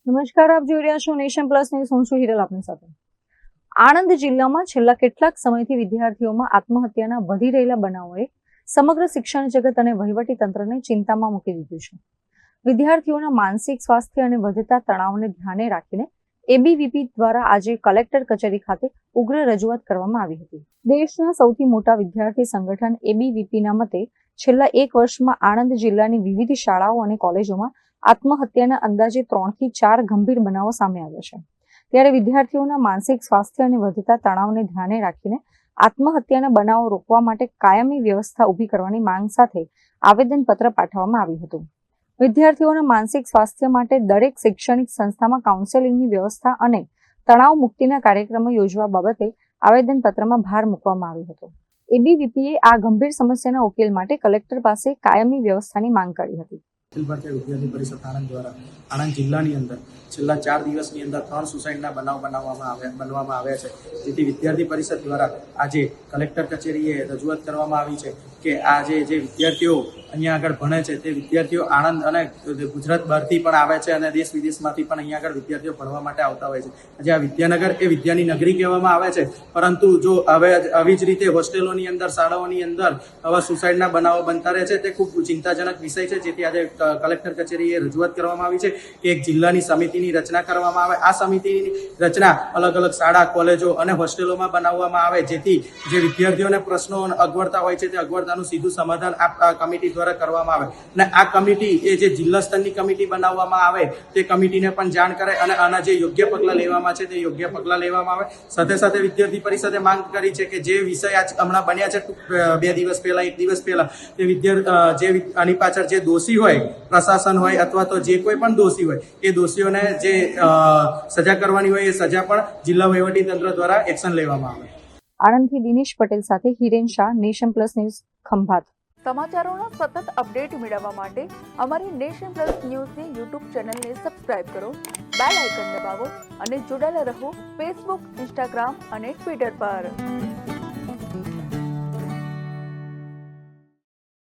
નમસ્કાર, આપ જોઈ રહ્યા છો નેશન પ્લસ ન્યૂઝ. હું છું હિરલ આપની સાથે. આણંદ જિલ્લામાં છેલ્લા કેટલાક સમયથી વિદ્યાર્થીઓમાં આત્મહત્યાના વધી રહેલા બનાવોએ સમગ્ર શિક્ષણ જગત અને વહીવટી તંત્રને ચિંતામાં મૂકી દીધું છે. વિદ્યાર્થીઓના માનસિક સ્વાસ્થ્ય અને વધતા તણાવને ધ્યાને રાખીને એબીવીપી દ્વારા આજે કલેક્ટર કચેરી ખાતે ઉગ્ર રજૂઆત કરવામાં આવી હતી. દેશના સૌથી મોટા વિદ્યાર્થી સંગઠન એબીવીપીના મતે છેલ્લા એક વર્ષમાં આણંદ જિલ્લાની વિવિધ શાળાઓ અને કોલેજોમાં આત્મહત્યાના અંદાજે 3 થી 4 ગંભીર બનાવો સામે આવ્યા છે. ત્યારે વિદ્યાર્થીઓના માનસિક સ્વાસ્થ્ય અને વધતા તણાવને ધ્યાને રાખીને આત્મહત્યાના બનાવો રોકવા માટે કાયમી વ્યવસ્થા ઊભી કરવાની માંગ સાથે આવેદનપત્ર પાઠવવામાં આવ્યું હતું. વિદ્યાર્થીઓના માનસિક સ્વાસ્થ્ય માટે દરેક શૈક્ષણિક સંસ્થામાં કાઉન્સેલિંગની વ્યવસ્થા અને તણાવ મુક્તિના કાર્યક્રમો યોજવા બાબતે આવેદનપત્રમાં ભાર મૂકવામાં આવ્યો હતો. એબીવીપીએ આ ગંભીર સમસ્યાના ઉકેલ માટે કલેક્ટર પાસે કાયમી વ્યવસ્થાની માંગ કરી હતી. અખિલ ભારતીય વિદ્યાર્થી પરિષદ આણંદ દ્વારા આણંદ જિલ્લાની અંદર છેલ્લા 4 દિવસની અંદર 3 સુસાઇડના બનાવ બનવામાં આવ્યા છે. જેથી વિદ્યાર્થી પરિષદ દ્વારા આજે કલેક્ટર કચેરીએ રજૂઆત કરવામાં આવી છે કે આજે જે વિદ્યાર્થીઓ અહીંયા આગળ ભણે છે તે વિદ્યાર્થીઓ આણંદ અને ગુજરાત બહારથી પણ આવે છે અને દેશ વિદેશમાંથી પણ અહીંયા આગળ વિદ્યાર્થીઓ ભણવા માટે આવતા હોય છે. આજે આ વિદ્યાનગર એ વિદ્યાની નગરી કહેવામાં આવે છે, પરંતુ જો હવે આવી જ રીતે હોસ્ટેલોની અંદર, શાળાઓની અંદર આવા સુસાઇડના બનાવો બનતા રહે છે તે ખૂબ ચિંતાજનક વિષય છે. જેથી આજે કલેક્ટર કચેરીએ રજૂઆત કરવામાં આવી છે કે એક જિલ્લાની સમિતિની રચના કરવામાં આવે. આ સમિતિની રચના અલગ અલગ શાળા, કોલેજો અને હોસ્ટેલોમાં બનાવવામાં આવે, જેથી જે વિદ્યાર્થીઓને પ્રશ્નો અગવડતા હોય છે તે અગવડતાનું સીધું સમાધાન આ કમિટી દ્વારા કરવામાં આવે. અને આ કમિટી એ જે જિલ્લા સ્તરની કમિટી બનાવવામાં આવે તે કમિટીને પણ જાણ કરે અને આના જે યોગ્ય પગલાં લેવામાં છે તે યોગ્ય પગલાં લેવામાં આવે. સાથે સાથે વિદ્યાર્થી પરિષદે માંગ કરી છે કે જે વિષય આજ હમણાં બન્યા છે 2 દિવસ પહેલા, 1 દિવસ પહેલા, તે જે આની પાછળ જે દોષી હોય, પ્રશાસન હોય અથવા તો જે કોઈ પણ દોષી હોય, એ દોષીઓને જે સજા કરવાની હોય એ સજા પણ જિલ્લા વહીવટી તંત્ર દ્વારા એક્શન લેવામાં આવે. આણંદથી દિનેશ પટેલ સાથે Hiren Shah, Nation Plus News, Khambhat. સમાચારોના સતત અપડેટ મેળવવા માટે અમારી નેશન પ્લસ ન્યૂઝની યુટ્યુબ ચેનલને સબસ્ક્રાઇબ કરો, બેલ આઇકન દબાવો અને જોડાયેલા રહો ફેસબુક, ઇન્સ્ટાગ્રામ અને ટ્વિટર પર.